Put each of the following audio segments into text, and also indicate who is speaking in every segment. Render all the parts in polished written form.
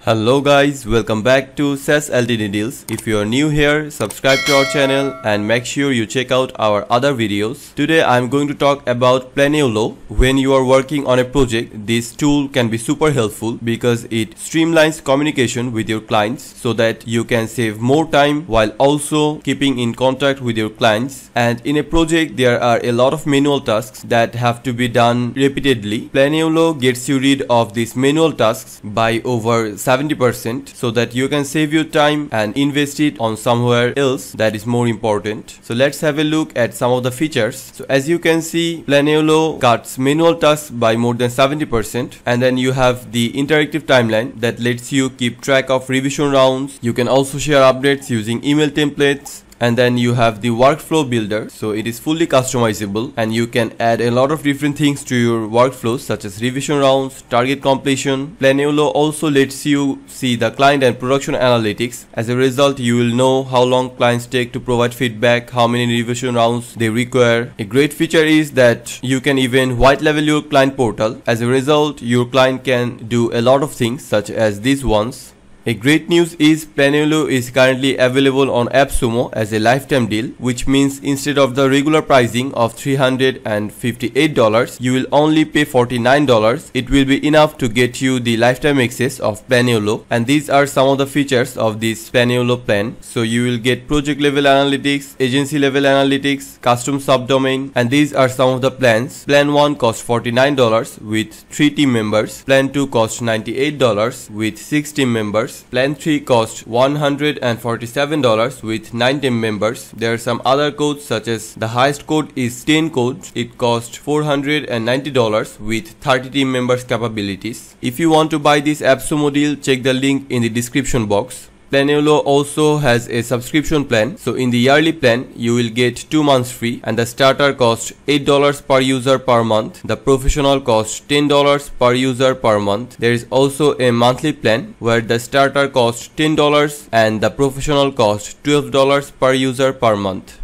Speaker 1: Hello guys, welcome back to SaaS LTD Deals. If you are new here, subscribe to our channel and make sure you check out our other videos. Today I am going to talk about Planeolo. When you are working on a project, this tool can be super helpful because it streamlines communication with your clients so that you can save more time while also keeping in contact with your clients. And in a project, there are a lot of manual tasks that have to be done repeatedly. Planeolo gets you rid of these manual tasks by over 70% so that you can save your time and invest it on somewhere else that is more important. So let's have a look at some of the features. So as you can see, Planeolo cuts manual tasks by more than 70%, and then you have the interactive timeline that lets you keep track of revision rounds. You can also share updates using email templates. And then you have the workflow builder, so it is fully customizable and you can add a lot of different things to your workflows such as revision rounds, target completion. Planeolo also lets you see the client and production analytics. As a result, you will know how long clients take to provide feedback, how many revision rounds they require. A great feature is that you can even white label your client portal. As a result, your client can do a lot of things such as these ones. A great news is Planeolo is currently available on Appsumo as a lifetime deal, which means instead of the regular pricing of $358, you will only pay $49. It will be enough to get you the lifetime access of Planeolo, and these are some of the features of this Planeolo plan. So you will get project level analytics, agency level analytics, custom subdomain, and these are some of the plans. Plan 1 costs $49 with 3 team members. Plan 2 costs $98 with 6 team members. Plan 3 costs $147 with 9 team members. There are some other codes such as the highest code is 10 codes. It costs $490 with 30 team members capabilities. If you want to buy this Appsumo deal, check the link in the description box. Planeolo also has a subscription plan. So in the yearly plan, you will get 2 months free, and the starter costs $8 per user per month. The professional costs $10 per user per month. There is also a monthly plan where the starter costs $10 and the professional costs $12 per user per month.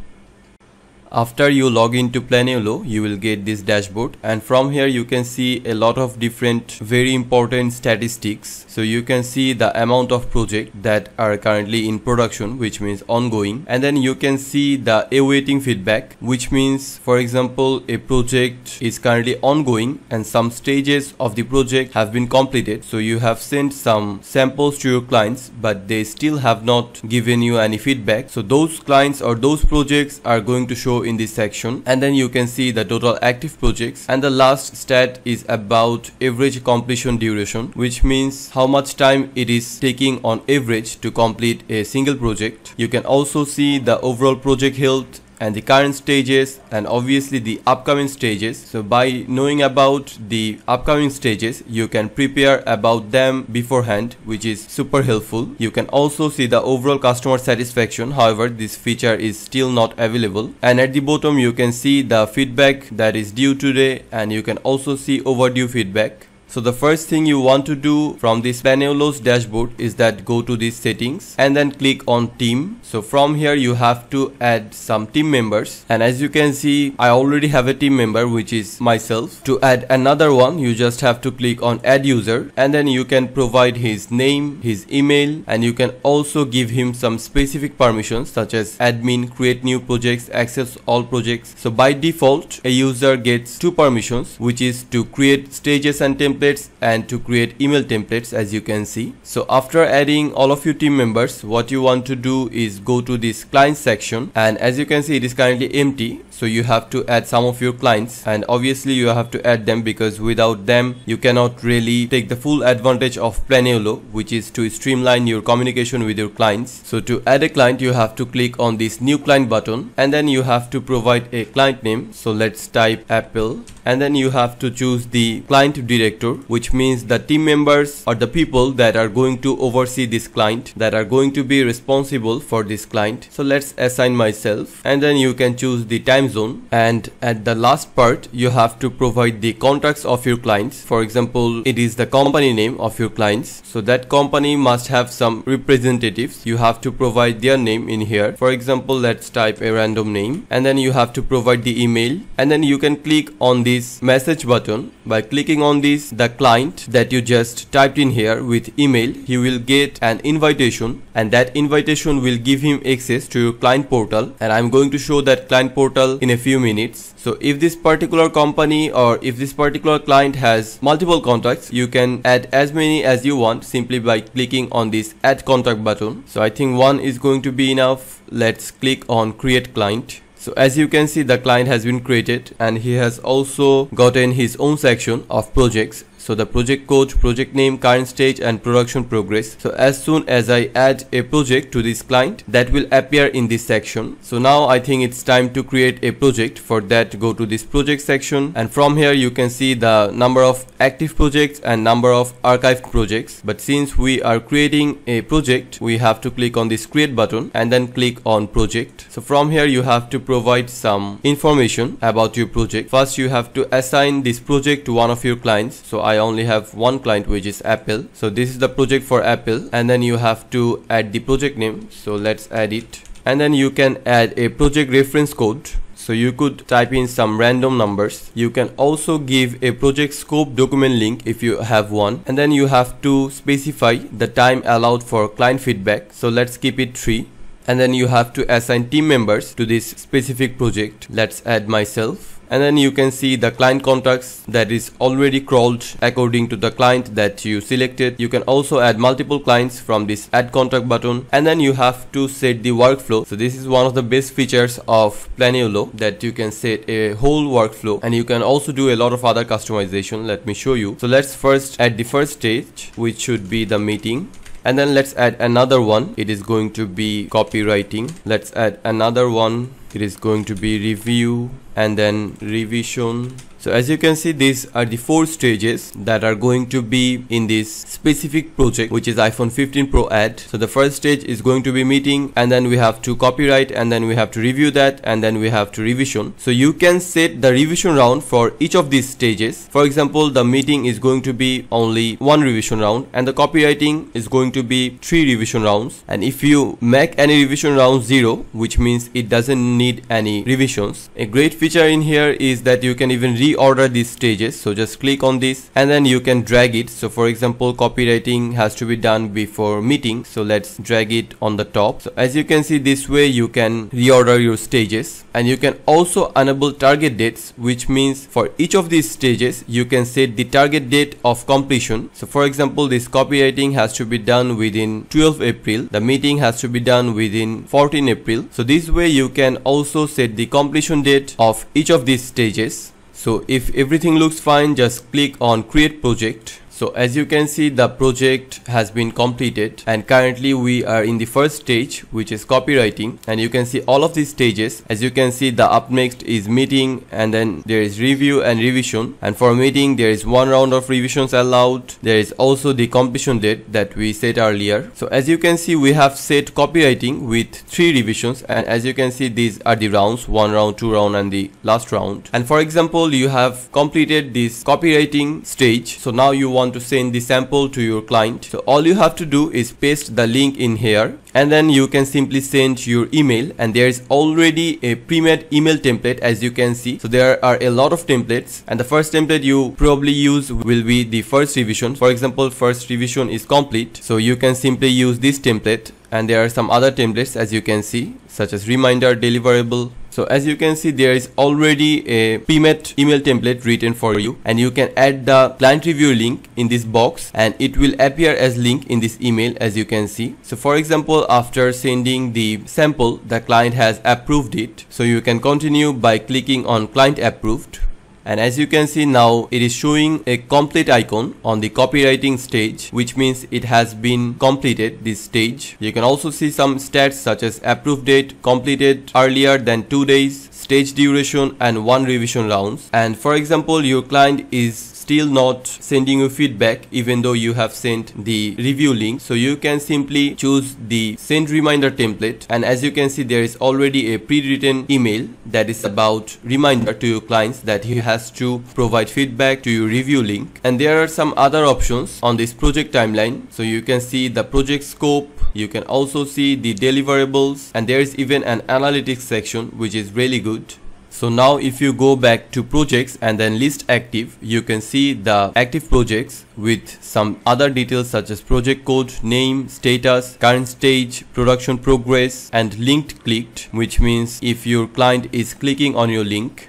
Speaker 1: After you log into Planeolo, you will get this dashboard, and from here you can see a lot of different very important statistics. So you can see the amount of projects that are currently in production, which means ongoing, and then you can see the awaiting feedback, which means, for example, a project is currently ongoing and some stages of the project have been completed. So you have sent some samples to your clients, but they still have not given you any feedback. So those clients or those projects are going to show in this section, and then you can see the total active projects, and the last stat is about average completion duration, which means how much time it is taking on average to complete a single project. You can also see the overall project health and the current stages and obviously the upcoming stages. So by knowing about the upcoming stages, you can prepare about them beforehand, which is super helpful. You can also see the overall customer satisfaction. However, this feature is still not available. And at the bottom you can see the feedback that is due today, and you can also see overdue feedback. So the first thing you want to do from this Planeolo's dashboard is that go to these settings and then click on team. So from here you have to add some team members, and as you can see, I already have a team member, which is myself. To add another one, you just have to click on add user, and then you can provide his name, his email, and you can also give him some specific permissions such as admin, create new projects, access all projects. So by default, a user gets 2 permissions, which is to create stages and templates and to create email templates, as you can see. So after adding all of your team members, what you want to do is go to this client section, and as you can see, it is currently empty. So you have to add some of your clients, and obviously you have to add them because without them you cannot really take the full advantage of Planeolo, which is to streamline your communication with your clients. So to add a client, you have to click on this new client button, and then you have to provide a client name. So let's type Apple, and then you have to choose the client director, which means the team members or the people that are going to oversee this client, that are going to be responsible for this client. So let's assign myself, and then you can choose the time zone, and at the last part you have to provide the contacts of your clients. For example, it is the company name of your clients, so that company must have some representatives. You have to provide their name in here. For example, let's type a random name, and then you have to provide the email, and then you can click on this message button, By clicking on this, the client that you just typed in here with email, he will get an invitation, and that invitation will give him access to your client portal, and I'm going to show that client portal in a few minutes. So if this particular company or if this particular client has multiple contacts, you can add as many as you want simply by clicking on this add contact button. So I think one is going to be enough. Let's click on create client. So as you can see, the client has been created and he has also gotten his own section of projects. So the project code, project name, current stage and production progress. So as soon as I add a project to this client, that will appear in this section. So now I think it's time to create a project. For that, go to this project section, and from here you can see the number of active projects and number of archived projects. But since we are creating a project, we have to click on this create button and then click on project. So from here you have to provide some information about your project. First you have to assign this project to one of your clients. So I only have one client, which is Apple. So this is the project for Apple, and then you have to add the project name. So let's add it, and then you can add a project reference code. So you could type in some random numbers. You can also give a project scope document link if you have one, and then you have to specify the time allowed for client feedback. So let's keep it 3. And then you have to assign team members to this specific project. Let's add myself. And then you can see the client contacts that is already crawled according to the client that you selected. You can also add multiple clients from this add contact button, and then you have to set the workflow. So this is one of the best features of Planeolo, that you can set a whole workflow, and you can also do a lot of other customization. Let me show you. So let's first add the first stage, which should be the meeting. And then let's add another one. It is going to be copywriting. Let's add another one. It is going to be review and then revision. So as you can see, these are the 4 stages that are going to be in this specific project, which is iPhone 15 Pro ad. So the first stage is going to be meeting, and then we have to copyright, and then we have to review that, and then we have to revision. So you can set the revision round for each of these stages. For example, the meeting is going to be only 1 revision round, and the copywriting is going to be 3 revision rounds. And if you make any revision round 0, which means it doesn't need any revisions. A great feature in here is that you can even reorder these stages. So just click on this and then you can drag it. So for example, copywriting has to be done before meeting, so let's drag it on the top. So as you can see, this way you can reorder your stages, and you can also enable target dates, which means for each of these stages you can set the target date of completion. So for example, this copywriting has to be done within 12 April, the meeting has to be done within 14 April. So this way you can also set the completion date of each of these stages. So if everything looks fine, just click on create project. So as you can see, the project has been completed, and currently we are in the first stage, which is copywriting, and you can see all of these stages. As you can see, the up next is meeting, and then there is review and revision, and for meeting there is 1 round of revisions allowed. There is also the completion date that we set earlier. So as you can see, we have set copywriting with 3 revisions, and as you can see, these are the rounds: 1 round, 2 round and the last round. And for example, you have completed this copywriting stage, so now you want to send the sample to your client. So all you have to do is paste the link in here, and then you can simply send your email, and there is already a pre-made email template, as you can see. So there are a lot of templates, and the first template you probably use will be the first revision. For example, first revision is complete, so you can simply use this template. And there are some other templates, as you can see, such as reminder, deliverable. So as you can see, there is already a pre-made email template written for you, and you can add the client review link in this box, and it will appear as link in this email, as you can see. So for example, after sending the sample, the client has approved it. So you can continue by clicking on client approved. And as you can see, now it is showing a complete icon on the copywriting stage, which means it has been completed, this stage. You can also see some stats such as approved date, completed earlier than 2 days, stage duration and 1 revision rounds. And for example, your client is still not sending you feedback even though you have sent the review link. So you can simply choose the send reminder template, and as you can see, there is already a pre-written email that is about reminder to your clients that he has to provide feedback to your review link. And there are some other options on this project timeline. So you can see the project scope, you can also see the deliverables, and there is even an analytics section, which is really good. So now if you go back to projects and then list active, you can see the active projects with some other details such as project code, name, status, current stage, production progress, and linked clicked, which means if your client is clicking on your link.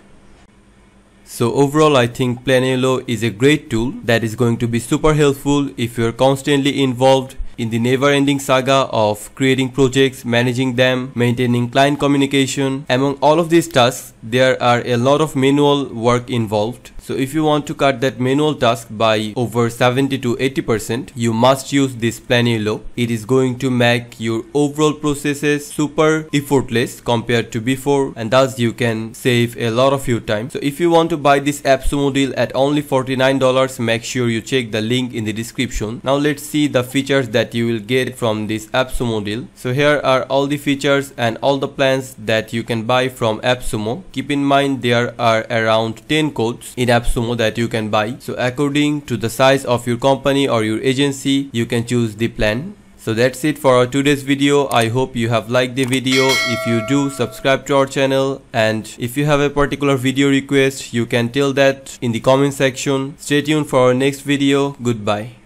Speaker 1: So overall, I think Planeolo is a great tool that is going to be super helpful if you're constantly involved in the never-ending saga of creating projects, managing them, maintaining client communication. Among all of these tasks, there are a lot of manual work involved. So if you want to cut that manual task by over 70 to 80%, you must use this Planeolo. It is going to make your overall processes super effortless compared to before, and thus you can save a lot of your time. So if you want to buy this Appsumo deal at only $49, make sure you check the link in the description. Now let's see the features that you will get from this Appsumo deal. So here are all the features and all the plans that you can buy from Appsumo. Keep in mind there are around 10 codes in Appsumo that you can buy. So according to the size of your company or your agency, you can choose the plan. So that's it for our today's video. I hope you have liked the video. If you do, subscribe to our channel, and if you have a particular video request, you can tell that in the comment section. Stay tuned for our next video. Goodbye.